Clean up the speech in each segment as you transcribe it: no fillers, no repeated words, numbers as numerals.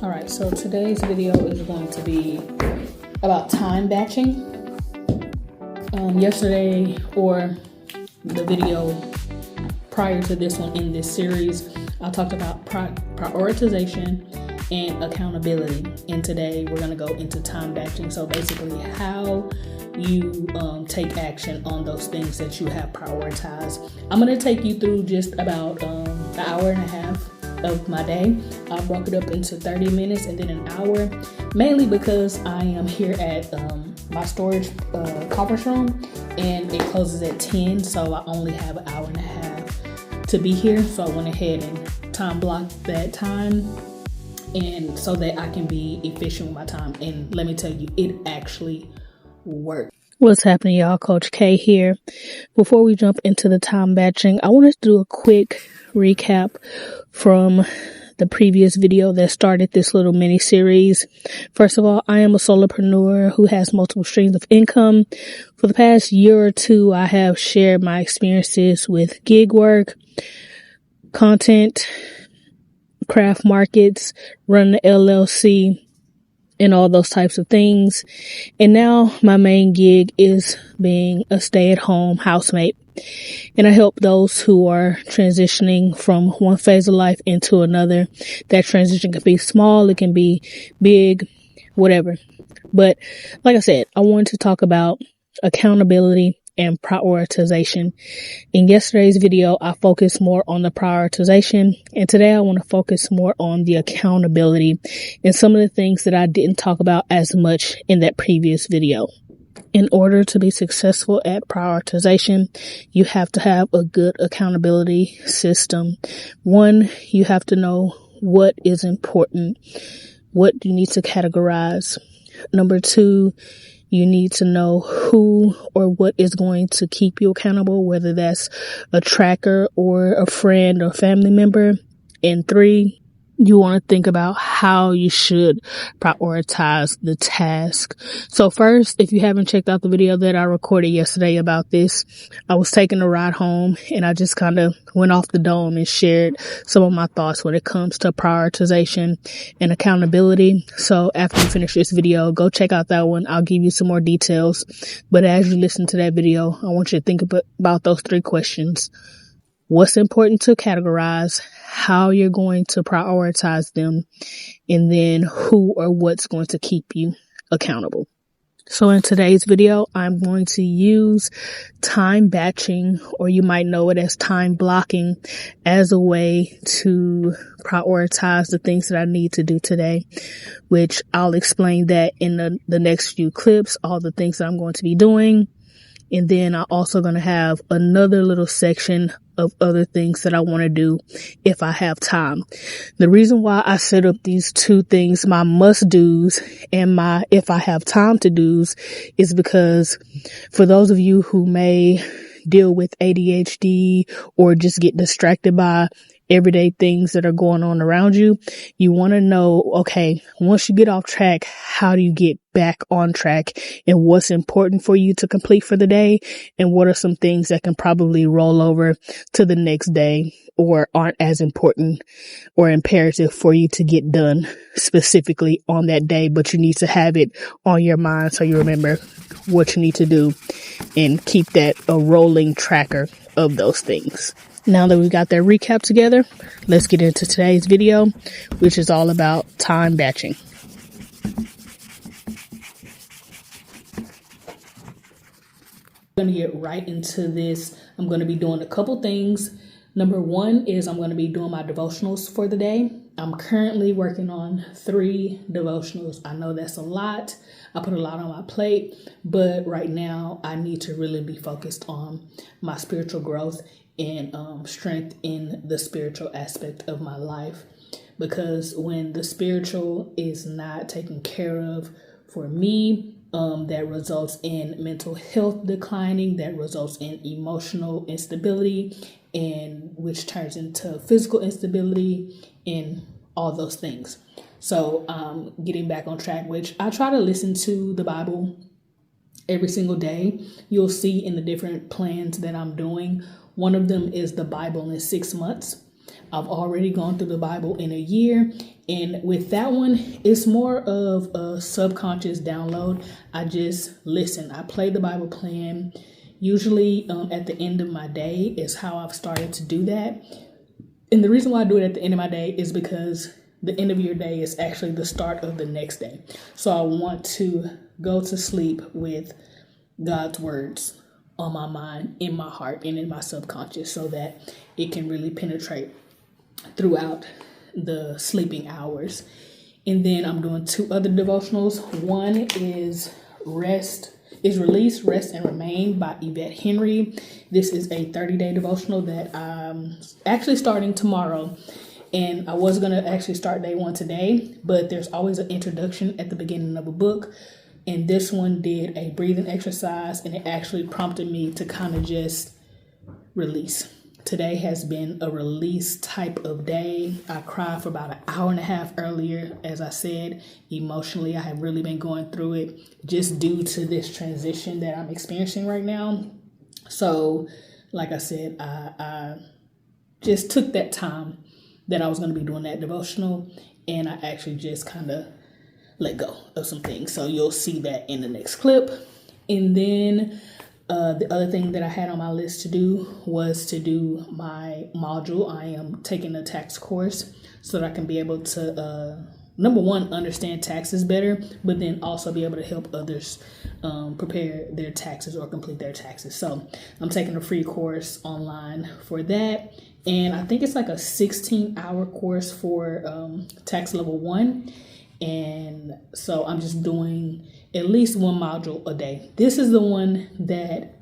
All right, so today's video is going to be about time batching. Yesterday, or the video prior to this one in this series, I talked about prioritization and accountability. And today we're going to go into time batching. So basically how you take action on those things that you have prioritized. I'm going to take you through just about an hour and a half of my day. I broke it up into 30 minutes and then an hour, mainly because I am here at my storage conference room and it closes at 10, so I only have an hour and a half to be here. So I went ahead and time blocked that time, and so that I can be efficient with my time. And let me tell you, it actually worked. What's happening, y'all? Coach K here. Before we jump into the time batching, I wanted to do a quick recap from the previous video that started this little mini series. First of all, I am a solopreneur who has multiple streams of income. For the past year or two, I have shared my experiences with gig work, content, craft markets, running the LLC, and all those types of things. And now my main gig is being a stay-at-home housemate. And I help those who are transitioning from one phase of life into another. That transition can be small, it can be big, whatever. But like I said, I wanted to talk about accountability and prioritization. In yesterday's video, I focused more on the prioritization, and today I want to focus more on the accountability and some of the things that I didn't talk about as much in that previous video. In order to be successful at prioritization, you have to have a good accountability system. One, you have to know what is important, what you need to categorize. Number two, you need to know who or what is going to keep you accountable, whether that's a tracker or a friend or family member. And three, you want to think about how you should prioritize the task. So first, if you haven't checked out the video that I recorded yesterday about this, I was taking a ride home and I just kind of went off the dome and shared some of my thoughts when it comes to prioritization and accountability. So after you finish this video, go check out that one. I'll give you some more details. But as you listen to that video, I want you to think about those three questions. What's important to categorize, how you're going to prioritize them, and then who or what's going to keep you accountable. So in today's video, I'm going to use time batching, or you might know it as time blocking, as a way to prioritize the things that I need to do today, which I'll explain that in the next few clips, all the things that I'm going to be doing. And then I'm also going to have another little section of other things that I want to do if I have time. The reason why I set up these two things, my must-dos and my if I have time to do's, is because for those of you who may deal with ADHD or just get distracted by everyday things that are going on around you, you want to know, okay, once you get off track, how do you get back on track, and what's important for you to complete for the day, and what are some things that can probably roll over to the next day or aren't as important or imperative for you to get done specifically on that day, but you need to have it on your mind so you remember what you need to do and keep that a rolling tracker of those things. Now that we've got that recap together, let's get into today's video, which is all about time batching. I'm going to get right into this. I'm going to be doing a couple things. Number one is I'm going to be doing my devotionals for the day. I'm currently working on 3 devotionals. I know that's a lot. I put a lot on my plate, but right now I need to really be focused on my spiritual growth and strength in the spiritual aspect of my life. Because when the spiritual is not taken care of for me, that results in mental health declining, that results in emotional instability, and which turns into physical instability and all those things. So getting back on track, which I try to listen to the Bible every single day. You'll see in the different plans that I'm doing. One of them is the Bible in 6 months. I've already gone through the Bible in a year, And with that one, it's more of a subconscious download. I just listen. I play the Bible plan. Usually at the end of my day is how I've started to do that. And the reason why I do it at the end of my day is because the end of your day is actually the start of the next day. So I want to go to sleep with God's words on my mind, in my heart, and in my subconscious so that it can really penetrate throughout the sleeping hours. And then I'm doing 2 other devotionals. One is Release, Rest, and Remain by Yvette Henry. This is a 30-day devotional that I'm actually starting tomorrow. And I was going to actually start day 1 today, but there's always an introduction at the beginning of a book. And this one did a breathing exercise, and it actually prompted me to kind of just release. Today has been a release type of day. I cried for about an hour and a half earlier. As I said, emotionally, I have really been going through it just due to this transition that I'm experiencing right now. So, like I said, I just took that time that I was going to be doing that devotional, and I actually just kind of let go of some things. So you'll see that in the next clip. And then the other thing that I had on my list to do was to do my module. I am taking a tax course so that I can be able to, number one, understand taxes better, but then also be able to help others prepare their taxes or complete their taxes. So I'm taking a free course online for that. And I think it's like a 16-hour course for tax level 1. And so I'm just doing at least 1 module a day. This is the one that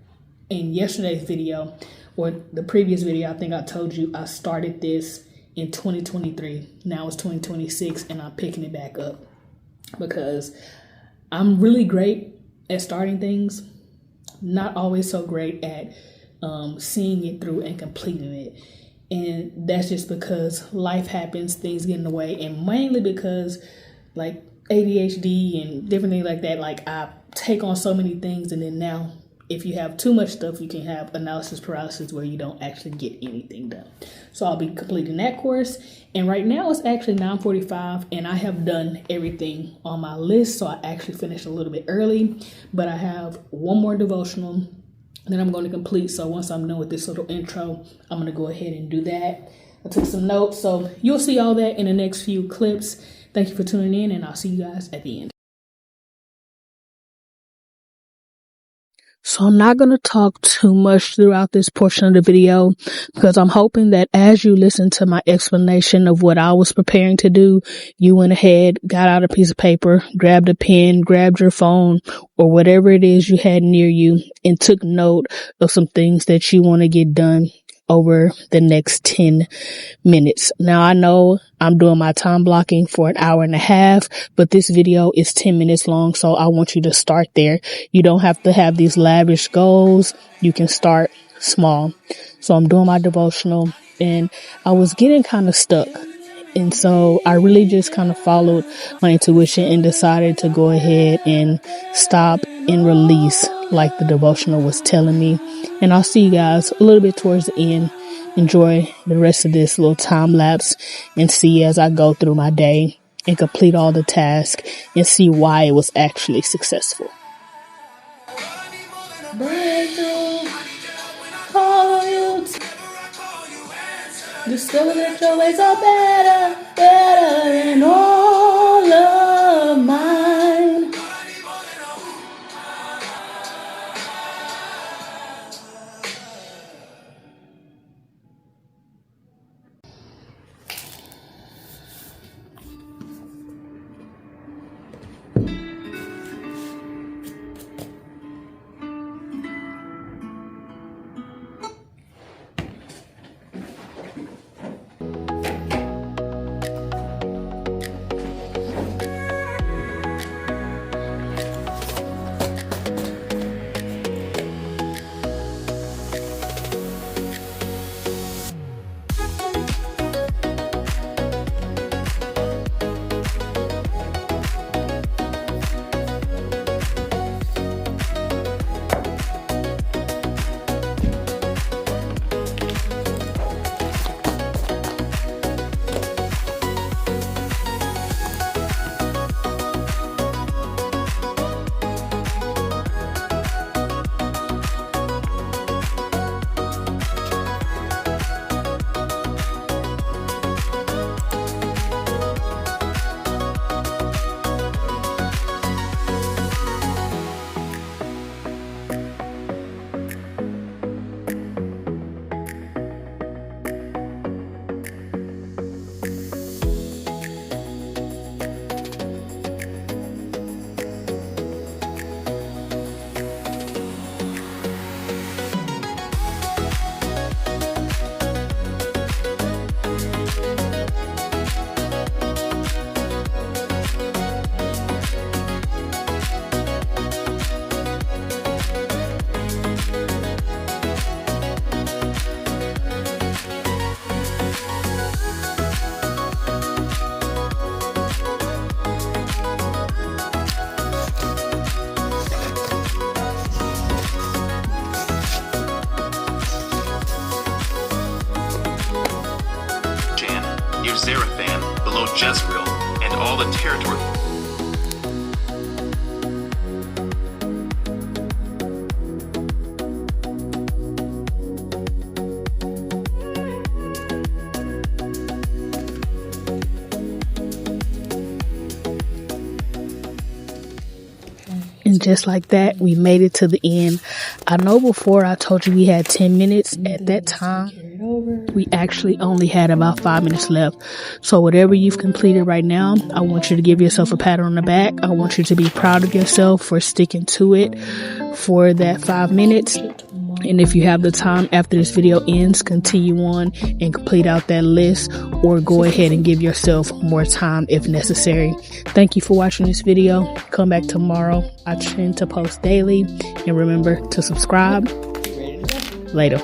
in yesterday's video or the previous video, I think I told you I started this in 2023. Now it's 2026 and I'm picking it back up because I'm really great at starting things, not always so great at seeing it through and completing it. And that's just because life happens, things get in the way, and mainly because like ADHD and different things like that, like I take on so many things, and then now if you have too much stuff, you can have analysis paralysis where you don't actually get anything done. So I'll be completing that course, and right now it's actually 9:45 and I have done everything on my list, so I actually finished a little bit early, but I have 1 more devotional that I'm going to complete. So once I'm done with this little intro, I'm going to go ahead and do that. I took some notes, so you'll see all that in the next few clips. Thank you for tuning in, and I'll see you guys at the end. So I'm not going to talk too much throughout this portion of the video because I'm hoping that as you listen to my explanation of what I was preparing to do, you went ahead, got out a piece of paper, grabbed a pen, grabbed your phone, or whatever it is you had near you, and took note of some things that you want to get done over the next 10 minutes. Now I know I'm doing my time blocking for an hour and a half, but this video is 10 minutes long. So I want you to start there. You don't have to have these lavish goals. You can start small. So I'm doing my devotional and I was getting kind of stuck. And so I really just kind of followed my intuition and decided to go ahead and stop and release like the devotional was telling me. And I'll see you guys a little bit towards the end. Enjoy the rest of this little time lapse and see as I go through my day and complete all the tasks and see why it was actually successful. Breakthrough, call you. Discover that your ways are better than all of mine. Jezreel, and all the territory. And just like that, we made it to the end. I know before I told you we had 10 minutes. At that time, we actually only had about 5 minutes left. So whatever you've completed right now, I want you to give yourself a pat on the back. I want you to be proud of yourself for sticking to it for that 5 minutes. And if you have the time after this video ends, continue on and complete out that list, or go ahead and give yourself more time if necessary. Thank you for watching this video. Come back tomorrow. I tend to post daily, and remember to subscribe. Later.